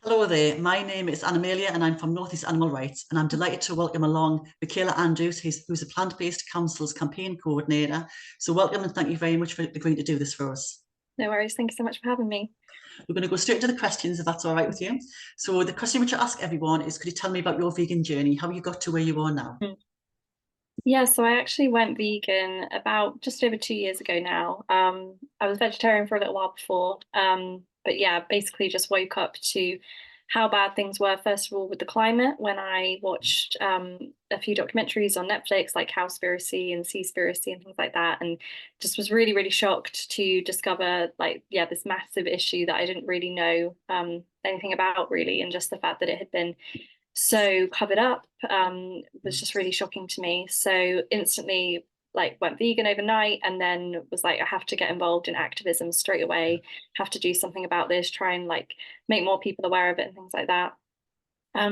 Hello there, my name is Amelia and I'm from North East Animal Rights, and I'm delighted to welcome along Michaela Andrews, who's a Plant-Based Council's campaign coordinator. So welcome and thank you very much for agreeing to do this for us. No worries. Thank you so much for having me. We're going to go straight to the questions if that's all right with you. So the question which I ask everyone is, could you tell me about your vegan journey, how you got to where you are now? Yeah, so I actually went vegan about just over 2 years ago now. I was vegetarian for a little while before, but yeah, basically just woke up to how bad things were, first of all, with the climate when I watched a few documentaries on Netflix, like Cowspiracy and Seaspiracy and things like that, and just was really, really shocked to discover, like, yeah, this massive issue that I didn't really know anything about, really, and just the fact that it had been so covered up was just really shocking to me. So instantly, like, went vegan overnight, and then was like, I have to get involved in activism straight away, have to do something about this, try and like make more people aware of it and things like that.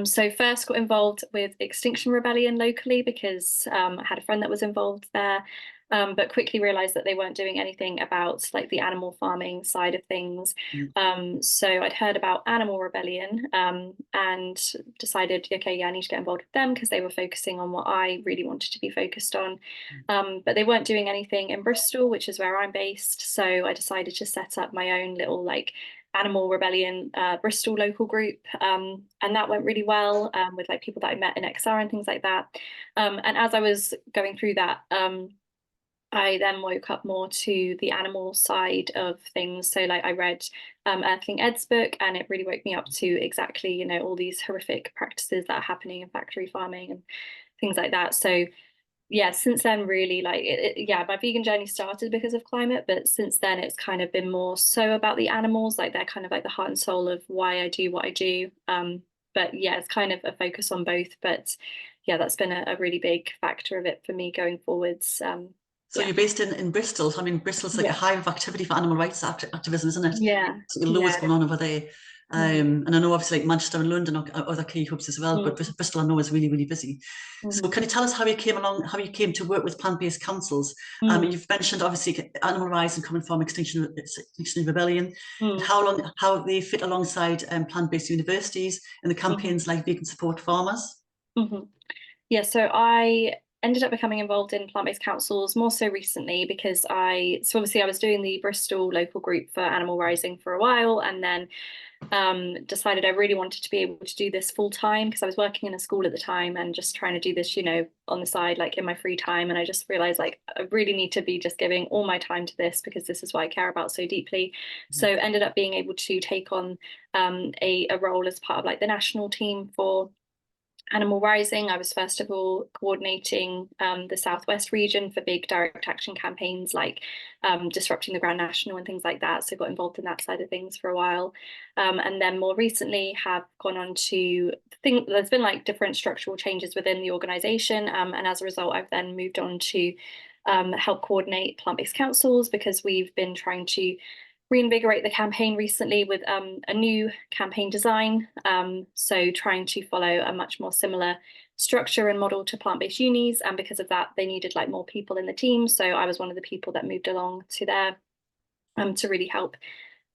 So first got involved with Extinction Rebellion locally because I had a friend that was involved there, but quickly realized that they weren't doing anything about like the animal farming side of things. Mm. So I'd heard about Animal Rebellion and decided, okay, yeah, I need to get involved with them because they were focusing on what I really wanted to be focused on. But they weren't doing anything in Bristol, which is where I'm based. So I decided to set up my own little like Animal Rebellion Bristol local group, and that went really well with like people that I met in XR and things like that. And as I was going through that, I then woke up more to the animal side of things. So like I read Earthling Ed's book, and it really woke me up to exactly, all these horrific practices that are happening in factory farming and things like that. So yeah, since then, really, like, yeah, my vegan journey started because of climate, but since then, it's kind of been more so about the animals, like they're kind of like the heart and soul of why I do what I do. But yeah, it's kind of a focus on both. But yeah, that's been a really big factor of it for me going forwards. So Yeah, you're based in Bristol. I mean, Bristol's like a yeah, hive of activity for animal rights activism, isn't it? yeah, So loads yeah. going on over there. Mhm, And I know obviously like Manchester and London are other key hubs as well, but mhm, Bristol I know is really, really busy. So mhm, can you tell us how you came along, how you came to work with plant-based councils? mhm, You've mentioned obviously Animal Rights and coming from Extinction Rebellion, and mhm, how they fit alongside plant-based universities and the mhm, campaigns like Vegan Support Farmers. mhm. Yeah, so I ended up becoming involved in plant-based councils more so recently because so obviously I was doing the Bristol local group for Animal Rising for a while, and then decided I really wanted to be able to do this full time because I was working in a school at the time and just trying to do this, on the side, like in my free time. And I just realized like I really need to be just giving all my time to this because this is what I care about so deeply. So ended up being able to take on a role as part of like the national team for Animal Rising. I was first of all coordinating the Southwest region for big direct action campaigns like disrupting the Grand National and things like that. So got involved in that side of things for a while, and then more recently have gone on to think there's been like different structural changes within the organisation, and as a result, I've then moved on to help coordinate plant-based councils because we've been trying to reinvigorate the campaign recently with a new campaign design. So trying to follow a much more similar structure and model to plant-based unis. And because of that, they needed like more people in the team. So I was one of the people that moved along to there to really help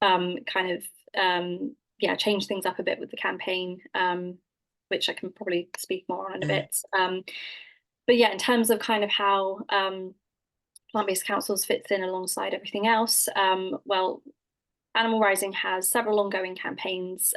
kind of yeah, change things up a bit with the campaign, which I can probably speak more on in a Yeah. bit. But yeah, in terms of kind of how plant-based councils fits in alongside everything else, well, Animal Rising has several ongoing campaigns.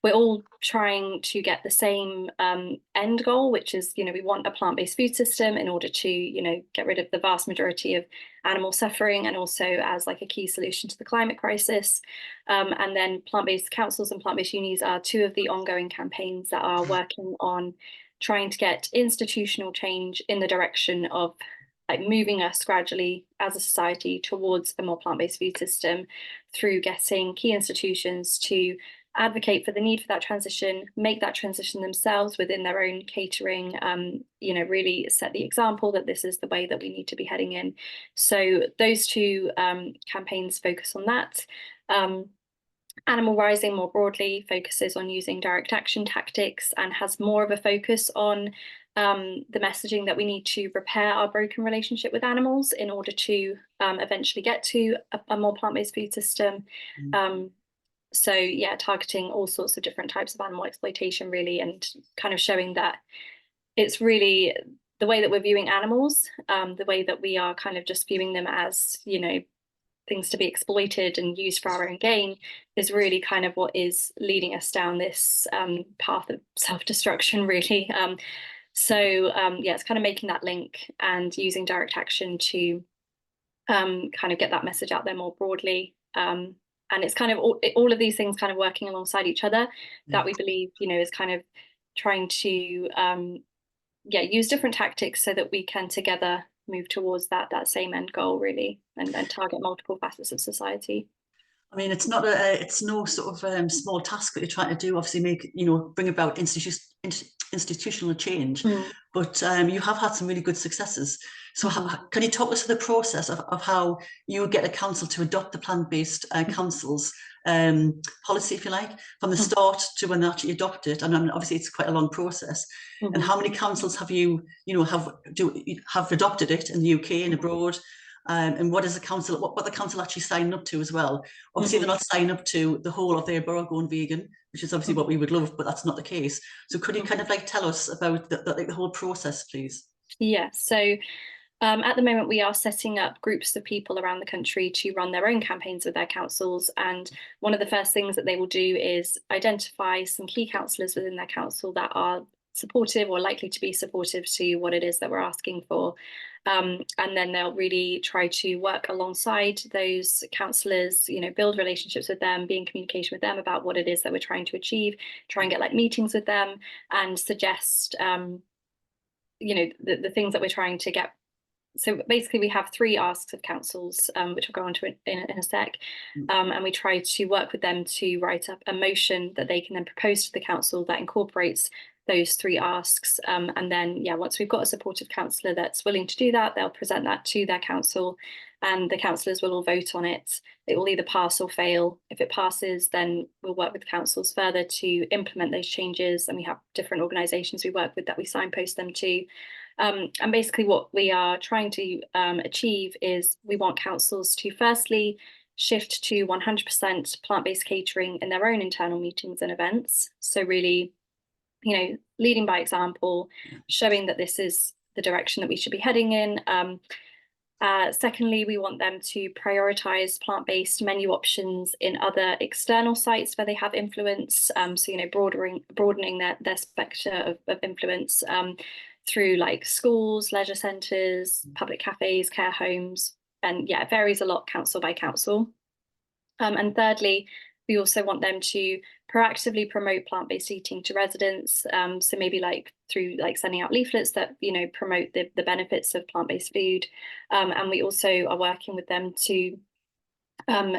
We're all trying to get the same end goal, which is, we want a plant-based food system in order to, get rid of the vast majority of animal suffering and also as like a key solution to the climate crisis. And then plant-based councils and plant-based unis are two of the ongoing campaigns that are working on trying to get institutional change in the direction of like moving us gradually as a society towards a more plant-based food system through getting key institutions to advocate for the need for that transition, make that transition themselves within their own catering, really set the example that this is the way that we need to be heading in. So those two campaigns focus on that. Animal Rising more broadly focuses on using direct action tactics and has more of a focus on the messaging that we need to repair our broken relationship with animals in order to eventually get to a more plant-based food system. Mm. Um, So yeah, targeting all sorts of different types of animal exploitation really, and kind of showing that it's really the way that we're viewing animals, the way that we are kind of just viewing them as, things to be exploited and used for our own gain is really kind of what is leading us down this path of self-destruction, really. Yeah, it's kind of making that link and using direct action to kind of get that message out there more broadly. And it's kind of all of these things kind of working alongside each other Yeah. that we believe, is kind of trying to use different tactics so that we can together move towards that same end goal really, and target multiple facets of society. I mean, it's no sort of small task that you're trying to do. Obviously, bring about institutional change, Mm. but you have had some really good successes. So, Mhm. can you talk us through the process of how you get a council to adopt the plant-based council's policy, if you like, from the Mhm. start to when they actually adopt it? And obviously, it's quite a long process. And Mhm. how many councils have have adopted it in the UK and abroad? And what is the council, what the council actually signing up to as well? Obviously, they're Mhm. not signing up to the whole of their borough going vegan, which is obviously what Mhm. we would love, but that's not the case. So could you kind Mhm. of like tell us about the whole process, please? Yeah, so at the moment, we are setting up groups of people around the country to run their own campaigns with their councils. And one of the first things that they will do is identify some key councillors within their council that are supportive or likely to be supportive to what it is that we're asking for. And then they'll really try to work alongside those councillors, build relationships with them, be in communication with them about what it is that we're trying to achieve, try and get like meetings with them and suggest, the things that we're trying to get. So basically we have three asks of councils, which I'll go on to in a sec. And we try to work with them to write up a motion that they can then propose to the council that incorporates those three asks. And then, yeah, once we've got a supportive councillor that's willing to do that, they'll present that to their council and the councillors will all vote on it. It will either pass or fail. If it passes, then we'll work with councils further to implement those changes. And we have different organisations we work with that we signpost them to. And basically what we are trying to achieve is we want councils to firstly shift to 100% plant-based catering in their own internal meetings and events. So really, leading by example, showing that this is the direction that we should be heading in. Secondly, we want them to prioritise plant-based menu options in other external sites where they have influence. So, broadening their spectre of influence through like schools, leisure centres, public cafes, care homes. And yeah, it varies a lot council by council. And thirdly, we also want them to proactively promote plant-based eating to residents. So maybe like through like sending out leaflets that, promote the benefits of plant-based food. And we also are working with them to um,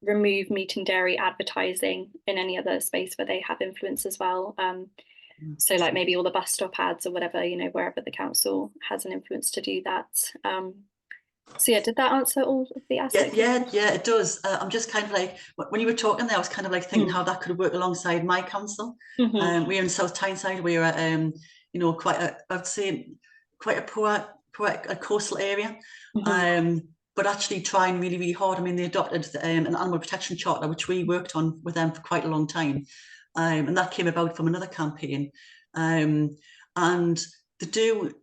remove meat and dairy advertising in any other space where they have influence as well. So like maybe all the bus stop ads or whatever, wherever the council has an influence to do that. So yeah, did that answer all of the Yeah, aspects? yeah, it does. I'm just kind of like, when you were talking there, I was kind of like thinking Mm. how that could work alongside my council. Mhm. We're in South Tyneside. We're I'd say quite a poor a coastal area. Mhm. Um, but actually trying really, really hard. I mean, they adopted an animal protection charter, which we worked on with them for quite a long time. And that came about from another campaign. And they do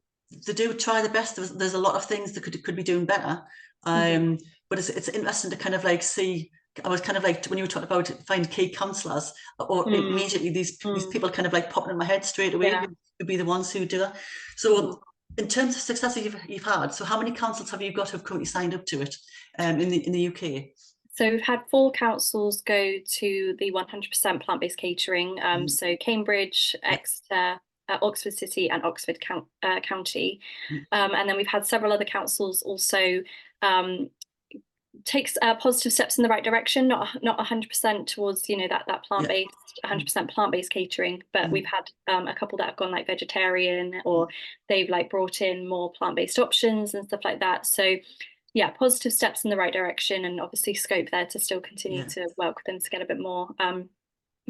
they do try the best. There's a lot of things that could be doing better. Mhm. But it's interesting to kind of like see. I was kind of like when you were talking about find key counsellors, or Mm. immediately these Mm. people kind of like popping in my head straight away Yeah. who would be the ones who do that. Mhm. So in terms of successes you've had, so how many councils have you got who've currently signed up to it in the UK? So we've had four councils go to the 100% plant-based catering. Mm, So Cambridge, yeah, Exeter, Oxford City, and Oxford County. mm, And then we've had several other councils also um, takes positive steps in the right direction, not 100% towards that yeah, plant-based, mm, 100% plant-based catering, but we've mm, had a couple that have gone like vegetarian, or mm, they've like brought in more plant-based options and stuff like that. So yeah, positive steps in the right direction, and obviously scope there to still continue yeah. to work with them to get a bit more.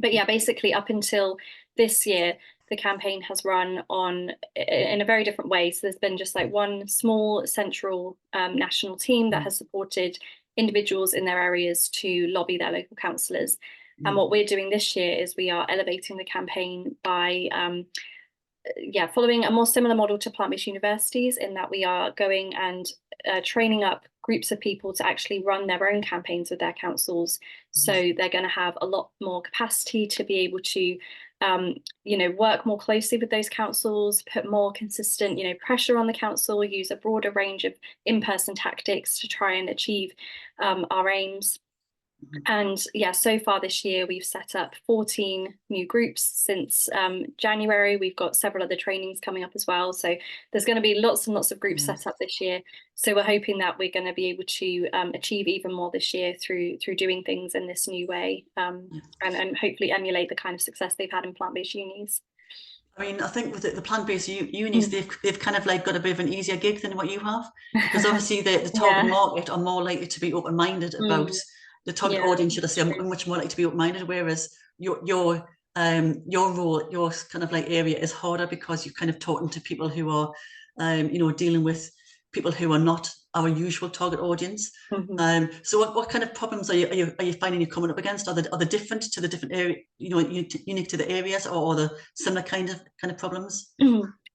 But yeah, basically up until this year, the campaign has run on in a very different way. So there's been just like one small central national team that Mm, has supported individuals in their areas to lobby their local councillors. And what we're doing this year is we are elevating the campaign by following a more similar model to plant-based universities, in that we are going and training up groups of people to actually run their own campaigns with their councils. So they're going to have a lot more capacity to be able to work more closely with those councils, put more consistent, pressure on the council, use a broader range of in-person tactics to try and achieve our aims. And yeah, so far this year, we've set up 14 new groups since January. We've got several other trainings coming up as well. So there's going to be lots and lots of groups set up this year. So we're hoping that we're going to be able to achieve even more this year through doing things in this new way, and hopefully emulate the kind of success they've had in plant-based unis. I mean, I think with the plant-based unis, they've kind of like got a bit of an easier gig than what you have, because obviously the target market are more likely to be open-minded about the target audience, should I say, are much more likely to be open-minded, whereas your role, your kind of like area is harder, because you're kind of talking to people who are, dealing with people who are not our usual target audience. So what kind of problems are you finding you're coming up against? Are they different to the different area, unique to the areas, or the similar kind of problems?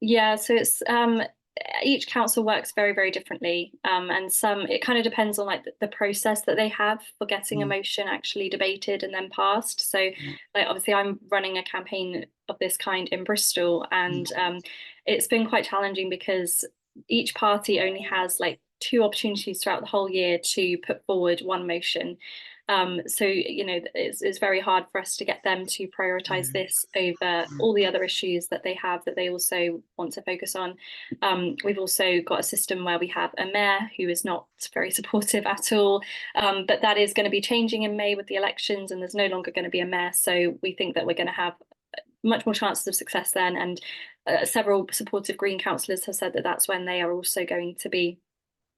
Yeah, so it's each council works very, very differently, and it kind of depends on like the process that they have for getting a motion actually debated and then passed. So like obviously I'm running a campaign of this kind in Bristol, and it's been quite challenging because each party only has like 2 opportunities throughout the whole year to put forward one motion. So it's very hard for us to get them to prioritize this over all the other issues that they have that they also want to focus on. We've also got a system where we have a mayor who is not very supportive at all, but that is going to be changing in May with the elections, and there's no longer going to be a mayor. So we think that we're going to have much more chances of success then, and several supportive Green councillors have said that that's when they are also going to be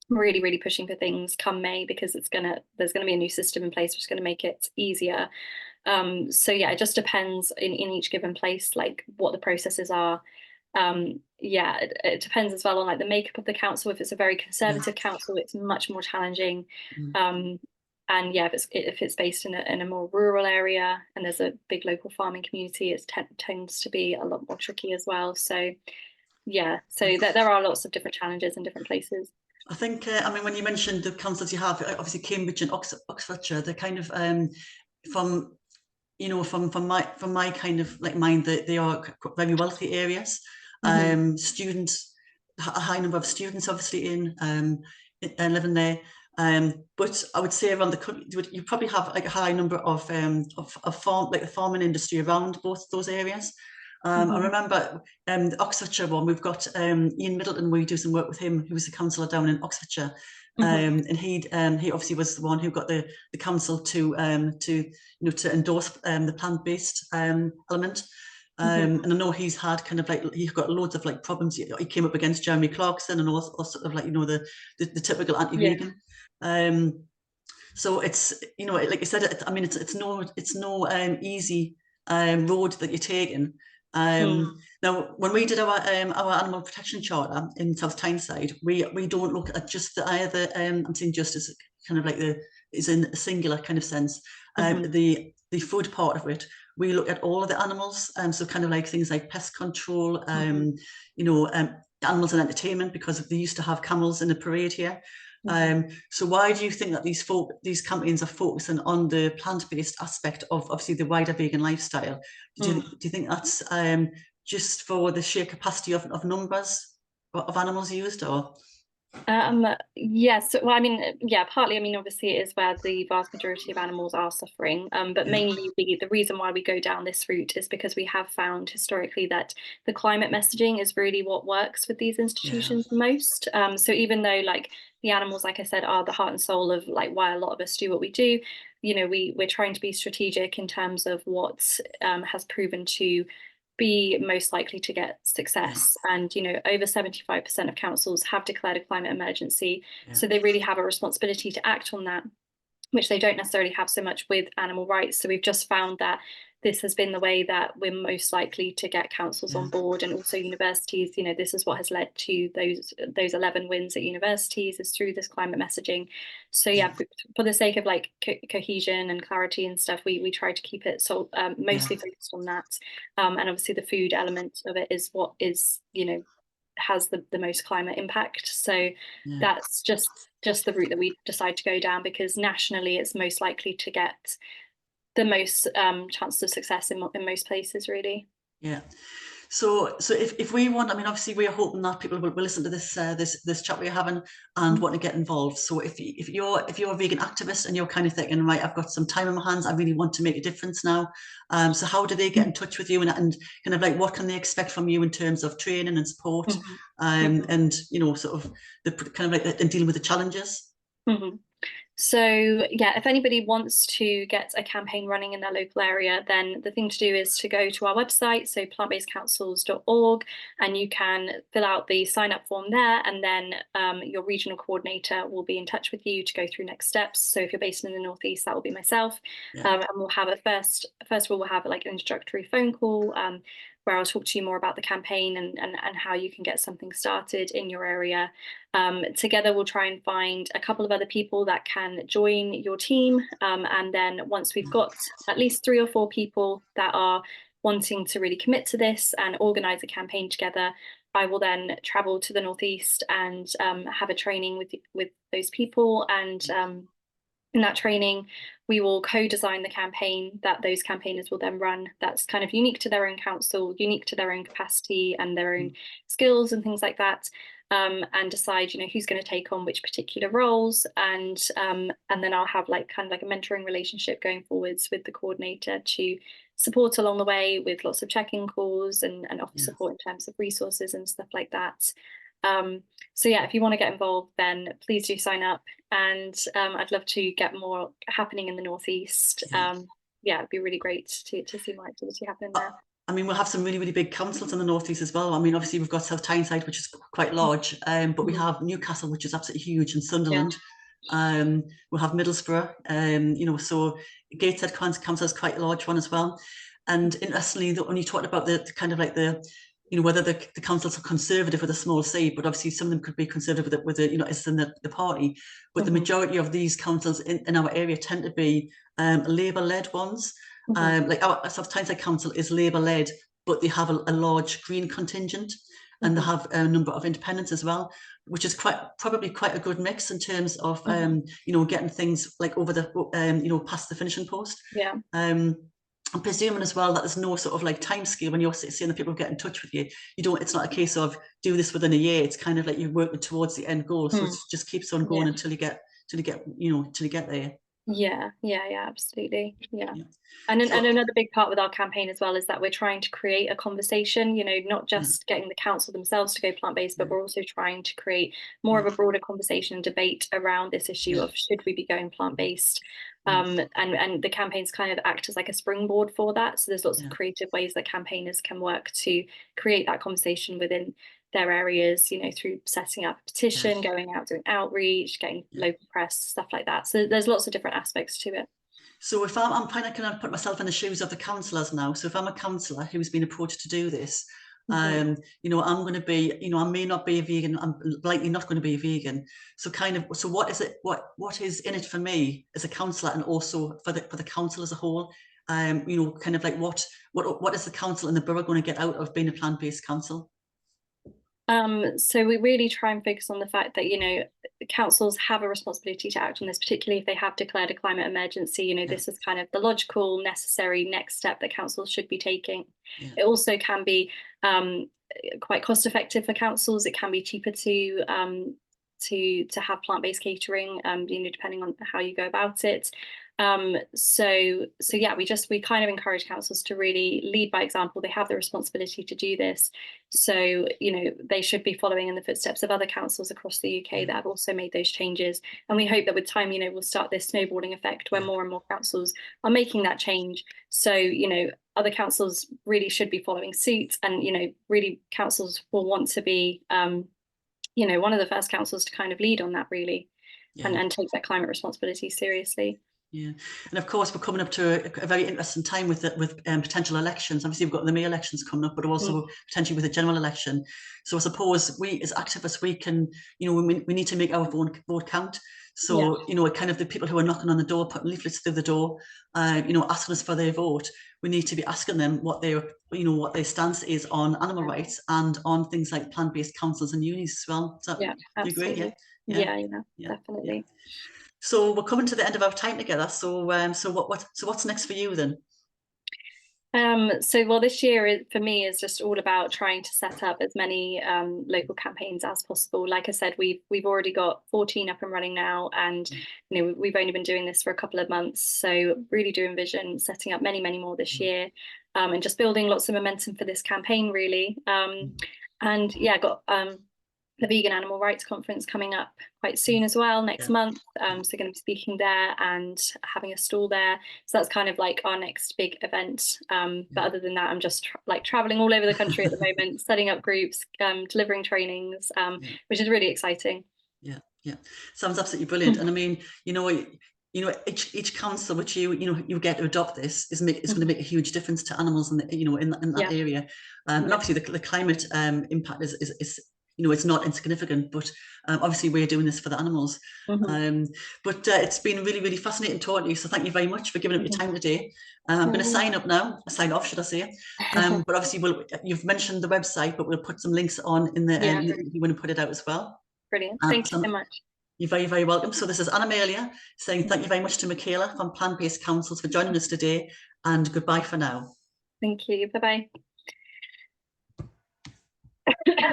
really, really pushing for things come May, because there's gonna be a new system in place which is going to make it easier. So yeah, it just depends in each given place like what the processes are. It depends as well on like the makeup of the council. If it's a very conservative council, it's much more challenging. And yeah, if it's based in a more rural area and there's a big local farming community, it tends to be a lot more tricky as well. So yeah, so there are lots of different challenges in different places. I think, I mean, when you mentioned the councils you have, obviously Cambridge and Oxfordshire, they're kind of from my kind of like mind, that they are very wealthy areas. Students, a high number of students, obviously living there. But I would say around the country, you probably have like a high number of the farming industry around both those areas. I remember the Oxfordshire one, we've got Ian Middleton, we do some work with him, who was the councillor down in Oxfordshire. And he obviously was the one who got the council to endorse the plant-based element. And I know he's had kind of like, he's got loads of like problems. He came up against Jeremy Clarkson and all sort of like, the typical anti-vegan. So it's, like you said, I mean, it's no easy road that you're taking. Now, when we did our animal protection charter in South Tyneside, we don't look at just I'm saying just as kind of like is in a singular kind of sense. The food part of it, we look at all of the animals, so kind of like things like pest control, animals and entertainment, because they used to have camels in the parade here. So why do you think that these campaigns are focusing on the plant-based aspect of obviously the wider vegan lifestyle? Do you think that's just for the sheer capacity of numbers of animals used, or? Yes, well, I mean, yeah, partly, I mean, obviously it is where the vast majority of animals are suffering, but mainly the reason why we go down this route is because we have found historically that the climate messaging is really what works with these institutions the most. So even though like the animals, like I said, are the heart and soul of like why a lot of us do what we do, we're trying to be strategic in terms of what has proven to be most likely to get success. And over 75% of councils have declared a climate emergency, so they really have a responsibility to act on that, which they don't necessarily have so much with animal rights. So we've just found that this has been the way that we're most likely to get councils on board, and also universities. This is what has led to those 11 wins at universities, is through this climate messaging. So yeah, for the sake of like cohesion and clarity and stuff, we try to keep it mostly focused on that. And obviously the food element of it is what is, has the most climate impact. So that's just the route that we decide to go down, because nationally it's most likely to get the most chances of success in most places, really. Yeah. So if we want, I mean, obviously we are hoping that people will listen to this this chat we're having and want to get involved. So if you're a vegan activist and you're kind of thinking, right, I've got some time in my hands, I really want to make a difference now. So how do they get in touch with you, and kind of like what can they expect from you in terms of training and support, and sort of the kind of like in dealing with the challenges? So yeah, if anybody wants to get a campaign running in their local area, then the thing to do is to go to our website, so plantbasedcouncils.org, and you can fill out the sign up form there, and then your regional coordinator will be in touch with you to go through next steps. So if you're based in the Northeast, that will be myself. And we'll have first of all, we'll have like an introductory phone call, where I'll talk to you more about the campaign and how you can get something started in your area. Together, we'll try and find a couple of other people that can join your team. And then once we've got at least 3 or 4 people that are wanting to really commit to this and organise a campaign together, I will then travel to the Northeast and have a training with those people. And in that training, we will co-design the campaign that those campaigners will then run, that's kind of unique to their own council, unique to their own capacity and their own skills and things like that, and decide, who's going to take on which particular roles. And then I'll have kind of like a mentoring relationship going forwards with the coordinator to support along the way with lots of check-in calls and offer support in terms of resources and stuff like that. So yeah, if you want to get involved, then please do sign up, and I'd love to get more happening in the Northeast. Yeah, it'd be really great to see more activity happening there. I mean, we'll have some really, really big councils in the Northeast as well. I mean, obviously we've got South Tyneside, which is quite large, but we have Newcastle, which is absolutely huge, and Sunderland. We'll have Middlesbrough, so Gateshead Council is quite a large one as well. And interestingly, when you talked about the kind of like whether the councils are conservative with a small c, but obviously some of them could be conservative with as in the party. But the majority of these councils in our area tend to be Labour-led ones. Like our South Tyneside Council is Labour-led, but they have a large Green contingent, and they have a number of independents as well, which is probably quite a good mix in terms of getting things like over the past the finishing post. I'm presuming as well that there's no sort of like time scale when you're seeing the people get in touch with you. It's not a case of do this within a year. It's kind of like you're working towards the end goal. So it just keeps on going until you get there. Yeah, absolutely. And another big part with our campaign as well is that we're trying to create a conversation, not just getting the council themselves to go plant-based, but we're also trying to create more of a broader conversation and debate around this issue of should we be going plant-based. And the campaigns kind of act as like a springboard for that. So there's lots of creative ways that campaigners can work to create that conversation within their areas, through setting up a petition, going out doing outreach, getting local press, stuff like that. So there's lots of different aspects to it. So if I'm kind of put myself in the shoes of the councillors now. So if I'm a councillor who's been approached to do this, I'm going to be, I may not be a vegan. I'm likely not going to be a vegan. So what is it? What is in it for me as a councillor, and also for the council as a whole? Kind of like what is the council and the borough going to get out of being a plant-based council? So we really try and focus on the fact that, the councils have a responsibility to act on this, particularly if they have declared a climate emergency. This is kind of the logical, necessary next step that councils should be taking. It also can be quite cost effective for councils. It can be cheaper to have plant-based catering, depending on how you go about it. So yeah, we kind of encourage councils to really lead by example. They have the responsibility to do this. So, they should be following in the footsteps of other councils across the UK that have also made those changes. And we hope that with time, we'll start this snowballing effect where more and more councils are making that change. So, other councils really should be following suit, and, really councils will want to be, one of the first councils to kind of lead on that, really, and take that climate responsibility seriously. Yeah, and of course we're coming up to a very interesting time with potential elections. Obviously, we've got the May elections coming up, but Mm. also potentially with a general election. So I suppose we, as activists, we can, we need to make our vote count. Yeah, So kind of the people who are knocking on the door, putting leaflets through the door, asking us for their vote. We need to be asking them what their stance is on animal rights and on things like plant-based councils and unis as well. So, yeah, do you agree? Yeah, absolutely. yeah, Yeah, yeah, yeah, yeah. definitely. So we're coming to the end of our time together. So what's next for you then? So well, this year for me is just all about trying to set up as many local campaigns as possible. Like I said, we've already got 14 up and running now, and we've only been doing this for a couple of months. So really do envision setting up many, many more this year, and just building lots of momentum for this campaign, really. And yeah, got the Vegan Animal Rights Conference coming up quite soon as well, next Yeah, month. So going to be speaking there and having a stall there. So that's kind of like our next big event. But other than that, I'm just like traveling all over the country at the moment, setting up groups, delivering trainings, yeah, which is really exciting. yeah, yeah. Sounds absolutely brilliant. And I mean, each council which you get to adopt this is going to make a huge difference to animals in that Yeah, area. And yeah. obviously the climate impact is it's not insignificant, but obviously we're doing this for the animals. Hmm. But it's been really, really fascinating talking to you. So thank you very much for giving up your Hmm. time today. I'm going to No sign up now, sign off, should I say. worries. But obviously you've mentioned the website, but we'll put some links on in the, Yeah, you want to put it out as well. brilliant. Thank you so So much. you're very, very welcome. So this is Anna Amelia saying thank you very much to Michaela from Plant-Based Councils for joining us today, and goodbye for now. Thank you. Bye bye.